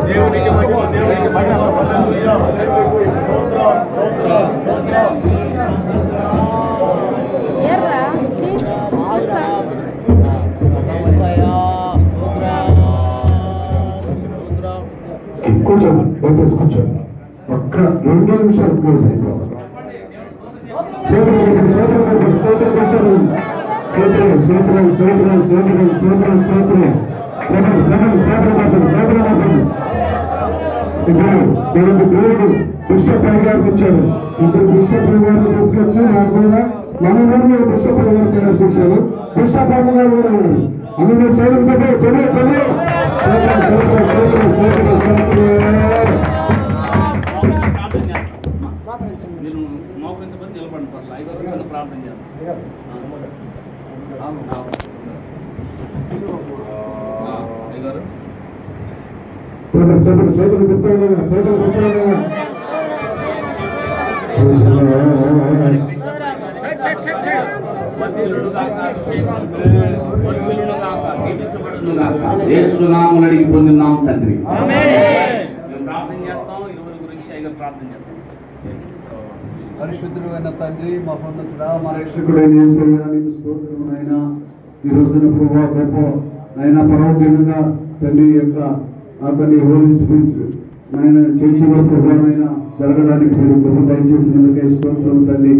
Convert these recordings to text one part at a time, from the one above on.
దేవునికి మహిమ, దేవునికి మహిమ. హల్లెలూయా. స్తోత్రం, స్తోత్రం, స్తోత్రం. కొంచెం దయచేసి కొంచెం ఒక్క 2 నిమిషాలు క్లోజ్ అయిపోతాం. ఇప్పుడు దేవుడు బిషప్ గారికి వచ్చాడు. ఇద్దరు బిషప్ గారిని తీసుకొచ్చి నాకు కూడా మన ఊరిలో బిషప్ గారు తయారు చేశారు. బిషప్ అమ్మ గారు కూడా ఉన్నారు. అందులో సోదరు చెప్పండి సోదరు గుర్తుండగా సోదరు గుర్తుండగా యేసునామమున అడిగి పొందినాం తండ్రి. ప్రార్థన చేస్తాం. ఇరువురి గురించి ఐదు ప్రార్థన చేస్తాం. పరిశుద్ధుడైన తండ్రి, మహోన్నతుడా, మా రక్షకుడైన యేసయ్యా నీకు స్తోత్రం నాయనా. ఈ రోజున ప్రభువా గొప్ప నాయనా పర్వదినంగా తండ్రి యొక్క అతని హోలీ స్పిరిట్ నాయన చర్చిలో ప్రభువైనా జరగడానికి మీరు కృప దయచేసినందుకే స్తోత్రం తండ్రి.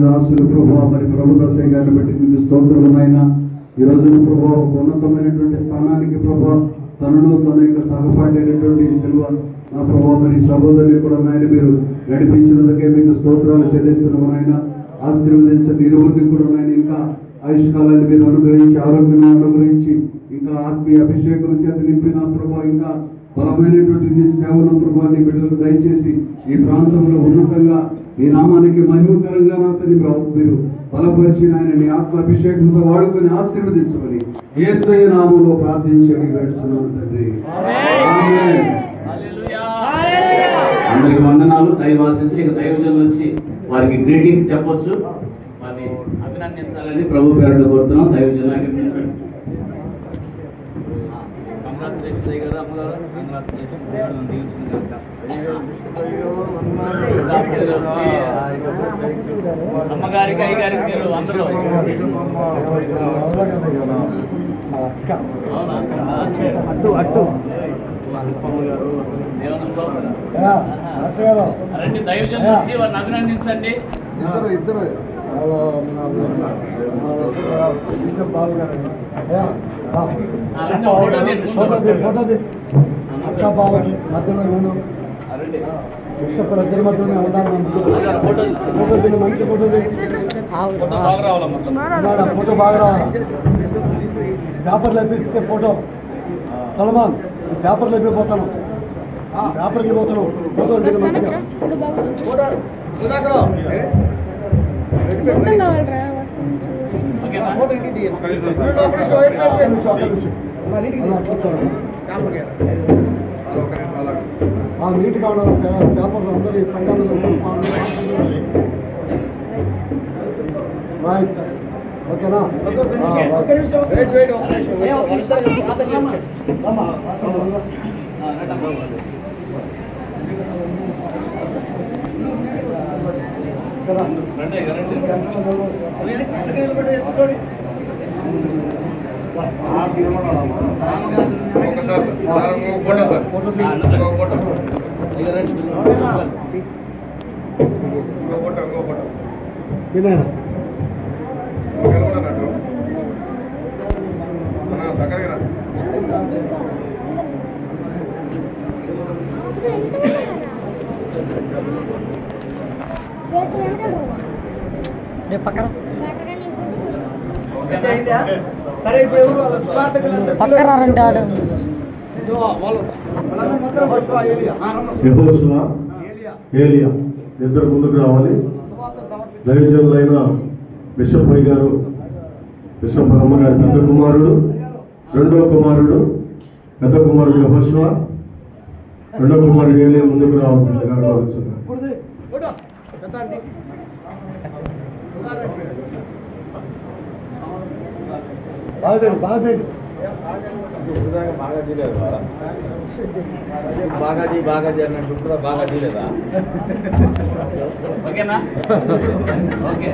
దాసులు ప్రభు మరి ప్రభుదాసయ్య గారిని బట్టి మీకు స్తోత్రం నాయన. ఈ రోజున ప్రభు ఉన్నతమైనటువంటి స్థానానికి ప్రభు తనను తన యొక్క సహపాఠి అయినటువంటి సెల్వ నా ప్రభు మరి సహోదరుని కూడా నాయన మీరు నడిపించినందుకే మీకు స్తోత్రాలు చెల్లిస్తున్నాము నాయన. ఆశీర్వదించండి ఇరువురిని కూడా నాయన ఇంకా ఆయుష్కాలాన్ని మీరు అనుగ్రహించి ఆరోగ్యం అనుగ్రహించి ఇంకా ఆత్మీయ అభిషేకం చేత నింపిన ప్రభు ఇంకా బలమైనటువంటి నీ సేవను ప్రభు నీ బిడ్డలకు దయచేసి ఈ ప్రాంతంలో ఉన్నతంగా నీ నామానికి మహిమకరంగా నాతని మీరు బలపరిచిన ఆయన నీ ఆత్మ అభిషేకంతో వాడుకొని ఆశీర్వదించమని యేసయ్య నామములో ప్రార్థించి వేడుచున్నాను తండ్రి. ఆమేన్. అందరికి వందనాలు. దైవాశీస్సులు. ఇక దైవజనుల నుంచి వారికి గ్రీటింగ్స్ చెప్పొచ్చు, వారిని అభినందించాలని ప్రభు పేరుట కోరుతున్నాం. దైవజనులకి అమ్మగారికి అయ్యగారికి మీరు అందరూ రండి దైవజనులు వచ్చి వారిని అభినందించండి. ఇద్దరు అక్క బావకి మధ్యలో నేను బిషప్ ఇద్దరి మధ్యలోనే ఉండాలి. ఫోటో తిని మంచి ఫోటో ఫోటో బాగా రావాలా. పేపర్లు వేపిస్తే ఫోటో సల్మాన్ పేపర్లు వేపిపోతాను, పేపర్కి పోతాను. ఫోటో తిని మంచిగా నీట్గా ఉండాలి. పేపర్లు అందరూ ఈ సంఘాలలో రైట్ ఓకేనా? పక్కన యెహోషువ ఏలియా ఇద్దరు ముందుకు రావాలి. దైవజనులైన బిషప్ గారు, బిషప్ అమ్మగారి పెద్ద కుమారుడు, రెండో కుమారుడు పెద్ద కుమారుడు యెహోషువ, రెండో కుమారుడు ఏలియా ముందుకు రావాల్సిందిగా కోరుచున్నాను. బాగాది అన్నట్టు కూడా బాగా తీయలేదా? ఓకేనా? ఓకే.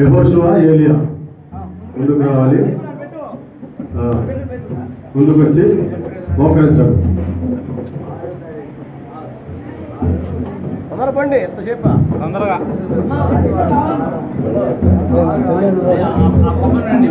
యెహోషువ, ఏలియా ముందుకు రావాలి. ముందుకు వచ్చి మోకరించండి. తొందరపండి, ఎంతసేపు తొందరగా. ఆ కొమ్మని రండి.